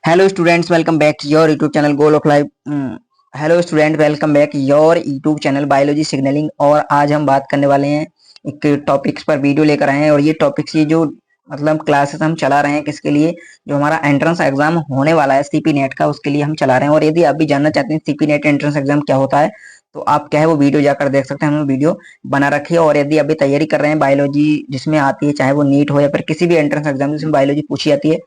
Hello students, welcome back your YouTube channel goal of life. Hello student, welcome back your YouTube channel biology signalling. और आज हम बात करने वाले हैं एक टॉपिक्स पर वीडियो लेकर आए हैं। और ये टॉपिक्स ये जो मतलब क्लासेस हम चला रहे हैं किसके लिए, जो हमारा एंट्रेंस एग्जाम होने वाला है सीपी नेट का, उसके लिए हम चला रहे हैं। और यदि आप भी जानना चाहते हैं सीपी नेट एंट्रेंस एग्जाम क्या होता है, तो आप क्या है वो वीडियो जाकर देख सकते हैं। हमने वीडियो बना रखी है। और यदि अभी तैयारी कर रहे हैं बायोलॉजी जिसमें आती है, चाहे वो नीट हो या फिर किसी भी एंट्रेंस एग्जाम जिसमें बायोलॉजी पूछी जाती है,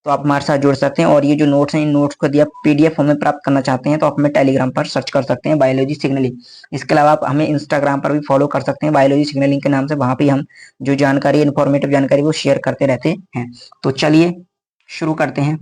तो आप हमारे साथ जुड़ सकते हैं। और ये जो नोट्स हैं, इन नोट्स को यदि आप पीडीएफ फॉर्म में प्राप्त करना चाहते हैं, तो आप हमें टेलीग्राम पर सर्च कर सकते हैं बायोलॉजी सिग्नलिंग। इसके अलावा आप हमें इंस्टाग्राम पर भी फॉलो कर सकते हैं बायोलॉजी सिग्नलिंग के नाम से। वहां पे हम जो जानकारी, इन्फॉर्मेटिव जानकारी वो शेयर करते रहते हैं। तो चलिए शुरू करते हैं।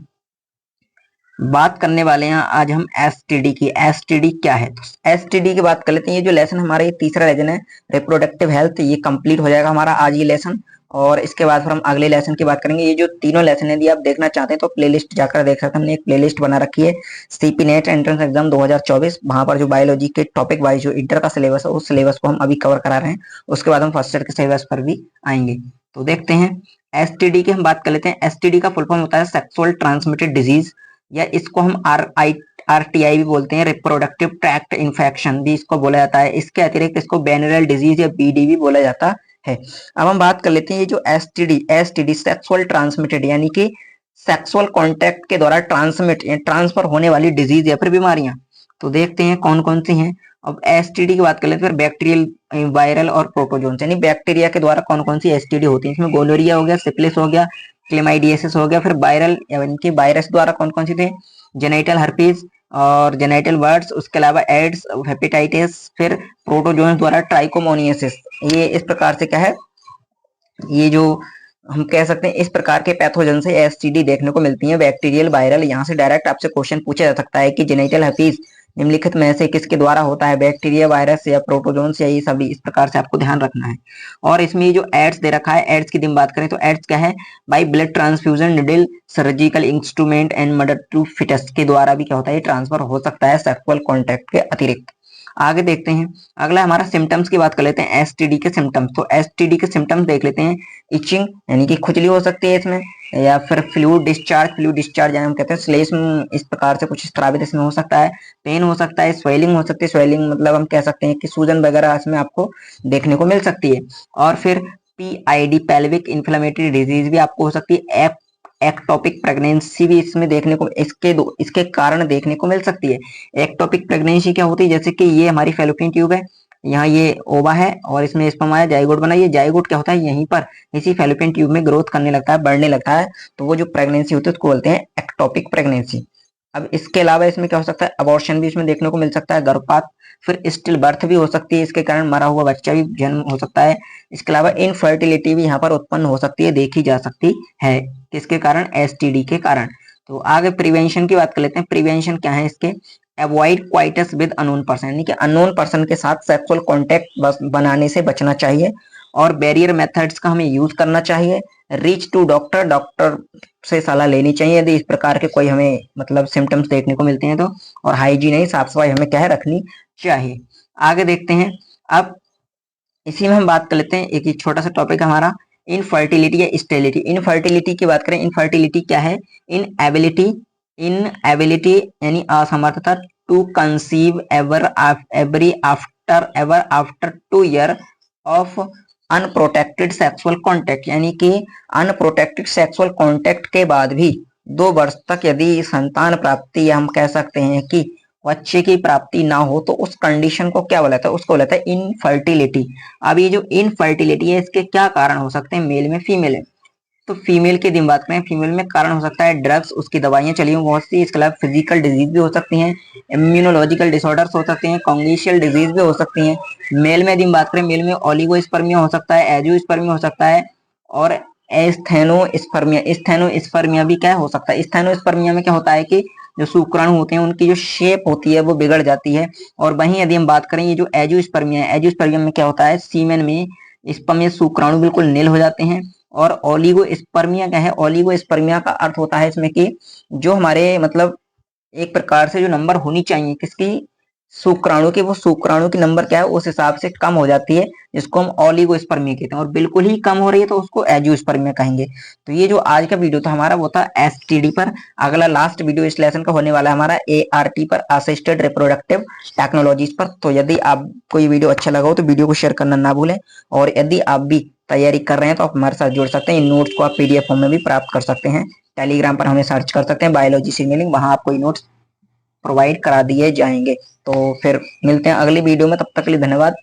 बात करने वाले हैं आज हम एसटीडी की। एसटीडी क्या है, तो एसटीडी की बात कर लेते हैं। ये जो लेसन हमारा, ये तीसरा लेसन है रिप्रोडक्टिव हेल्थ, ये कंप्लीट हो जाएगा हमारा आज ये लेसन। और इसके बाद फिर हम अगले लेसन की बात करेंगे। ये जो तीनों लेसन है, यदि आप देखना चाहते हैं तो प्लेलिस्ट जाकर देख सकते हैं। हमने एक प्लेलिस्ट बना रखी है सीपी नेट एंट्रेंस एग्जाम 2024। वहां पर जो बायोलॉजी के टॉपिक वाइज जो इंटर का सिलेबस है, उस सिलेबस को हम अभी कवर करा रहे हैं। उसके बाद हम फर्स्ट ईयर के सिलेबस पर भी आएंगे। तो देखते हैं एसटीडी की हम बात कर लेते हैं। एसटीडी का फुल फॉर्म होता है सेक्सुअल ट्रांसमिटेड डिजीज, या इसको हम आरटीआई भी बोलते हैं, रिप्रोडक्टिव ट्रैक्ट इन्फेक्शन भी इसको बोला जाता है। इसके अतिरिक्त इसको वेनेरियल डिजीज या बीडी भी बोला जाता है। अब हम बात कर लेते हैं ये जो एसटीडी सेक्सुअल ट्रांसमिटेड, यानी कि सेक्सुअल कांटेक्ट के द्वारा ट्रांसफर होने वाली डिजीज या फिर बीमारियां। तो देखते हैं कौन कौन सी हैं। अब एसटीडी की बात कर लेते हैं, फिर बैक्टीरियल, वायरल और प्रोटोजोन्स, यानी बैक्टीरिया के द्वारा कौन कौन सी एसटीडी होती है। इसमें गोनोरिया हो गया, सिफिलिस हो गया, क्लेमाइडियसिस हो गया। फिर वायरल यानी कि वायरस द्वारा कौन कौन सी थे, जेनाइटल हर्पीज और जेनाइटल बर्ड्स, उसके अलावा एड्स, हेपेटाइटिस। फिर प्रोटोजोन्स द्वारा ट्राइकोमोनियसिस। ये इस प्रकार से क्या है, ये जो हम कह सकते हैं इस प्रकार के पैथोजन से एसटीडी देखने को मिलती है, बैक्टीरियल, वायरल। यहाँ से डायरेक्ट आपसे क्वेश्चन पूछा जा सकता है कि जेनिटल हर्पीज निम्नलिखित में से किसके द्वारा होता है, बैक्टीरिया, वायरस या प्रोटोजोन्स, या ये सभी। इस प्रकार से आपको ध्यान रखना है। और इसमें जो एड्स दे रखा है, एड्स की बात करें तो एड्स क्या है, by blood transfusion, needle, surgical instrument and mother to foetus के द्वारा भी क्या होता है, ट्रांसफर हो सकता है सेक्सुअल कॉन्टैक्ट के अतिरिक्त। आगे देखते हैं, अगला हमारा सिम्टम्स की बात कर लेते हैं, एसटीडी के सिम्टम्स। तो एसटीडी के सिम्टम्स देख लेते हैं। इचिंग यानी कि खुजली हो सकती है इसमें, या फिर फ्लूइड डिस्चार्ज यानी हम कहते हैं स्लेश, इस प्रकार से कुछ स्रावित इसमें हो सकता है। पेन हो सकता है, स्वेलिंग हो सकती है। स्वेलिंग मतलब हम कह सकते हैं कि सूजन वगैरह इसमें आपको देखने को मिल सकती है। और फिर पीआईडी, पेल्विक इन्फ्लेमेटरी डिजीज भी आपको हो सकती है। एक्टोपिक प्रेगनेंसी भी इसमें देखने को, इसके कारण देखने को मिल सकती है। एक्टोपिक प्रेगनेंसी क्या होती है, जैसे कि ये हमारी फैलोपियन ट्यूब है, यहाँ ये ओवा है और इसमें स्पर्म आया, जाइगोट बना। ये जाइगोट क्या होता है, यहीं पर इसी फैलोपियन ट्यूब में ग्रोथ करने लगता है, बढ़ने लगता है। तो वो जो प्रेगनेंसी होती है उसको बोलते हैं एक्टोपिक प्रेगनेंसी। अब इसके अलावा इसमें क्या हो सकता है, अबॉर्शन भी इसमें देखने को मिल सकता है, गर्भपात। फिर स्टिल बर्थ भी हो सकती है, इसके कारण मरा हुआ बच्चा भी जन्म हो सकता है। इसके अलावा इनफर्टिलिटी भी यहाँ पर उत्पन्न हो सकती है, देखी जा सकती है। किसके कारण, एसटीडी के कारण। तो आगे प्रिवेंशन की बात कर लेते हैं। प्रिवेंशन क्या है इसके, avoid coitus with unknown person, यानी कि अननोन पर्सन के साथ सेक्सुअल कांटेक्ट बनाने से बचना चाहिए। और बैरियर मेथड्स का हमें यूज करना चाहिए। रीच टू डॉक्टर, डॉक्टर से सलाह लेनी चाहिए यदि इस प्रकार के कोई हमें मतलब सिम्टम्स देखने को मिलते हैं तो। और हाइजीन है, साफ सफाई हमें क्या है रखनी चाहिए। आगे देखते हैं। अब इसी में हम बात कर लेते हैं, एक छोटा सा टॉपिक हमारा इनफर्टिलिटी या स्टेरिलिटी। इनफर्टिलिटी की बात करें, इनफर्टिलिटी क्या है, इन एबिलिटी यानी असमर्थता to conceive ever after 2 year of unprotected sexual contact, यानी कि अनप्रोटेक्टेड सेक्सुअल कॉन्टेक्ट के बाद भी 2 वर्ष तक यदि संतान प्राप्ति, या हम कह सकते हैं कि बच्चे की प्राप्ति ना हो, तो उस कंडीशन को क्या बोला था, उसको बोला था इनफर्टिलिटी। अब ये जो इनफर्टिलिटी है, इसके क्या कारण हो सकते हैं, मेल में, फीमेल में। तो फीमेल की दिन बात करें, फीमेल में कारण हो सकता है ड्रग्स, उसकी दवाइयां चली हुई बहुत सी। इसके अलावा फिजिकल डिजीज भी हो सकती हैं, इम्यूनोलॉजिकल डिसऑर्डर्स हो सकते हैं, कॉन्गिशियल डिजीज भी हो सकती हैं। मेल में दिन बात करें, मेल में ओलिगोस्पर्मिया हो सकता है, एजियोस्पर्मिया हो सकता है, और स्थेनोस्पर्मिया भी क्या हो सकता है। स्थेनोस्पर्मिया में क्या होता है कि जो शुक्राणु होते हैं उनकी जो शेप होती है वो बिगड़ जाती है। और वहीं यदि हम बात करें, ये जो एजियोस्पर्मिया है, एजियोस्पर्मिया में क्या होता है, सीमेन में स्पर्म या शुक्राणु बिल्कुल नील हो जाते हैं। और ओलिगोस्पर्मिया क्या है, ओलिगोस्पर्मिया का अर्थ होता है इसमें कि जो हमारे मतलब एक प्रकार से जो नंबर होनी चाहिए किसकी, शुक्राणु की, वो शुक्राणु की नंबर क्या है उस हिसाब से कम हो जाती है, जिसको हम ओलिगोस्पर्मी कहते हैं, और बिल्कुल ही कम हो रही है तो उसको एजियोस्पर्मिया कहेंगे। तो ये जो आज का वीडियो था हमारा वो था एसटीडी पर। अगला लास्ट वीडियो इस लेसन का होने वाला है हमारा एआरटी पर, असिस्टेड रिप्रोडक्टिव टेक्नोलॉजीज पर। तो यदि आपको ये वीडियो अच्छा लगा हो तो वीडियो को शेयर करना ना भूलें, और यदि आप भी तैयारी कर रहे हैं तो आप हमारे साथ जुड़ सकते हैं। इन नोट्स को आप पीडीएफ फॉर्म में भी प्राप्त कर सकते हैं। टेलीग्राम पर हमें सर्च कर सकते हैं बायोलॉजी सिग्नलिंग, वहां आपको ये नोट्स प्रोवाइड करा दिए जाएंगे। तो फिर मिलते हैं अगली वीडियो में, तब तक के लिए धन्यवाद।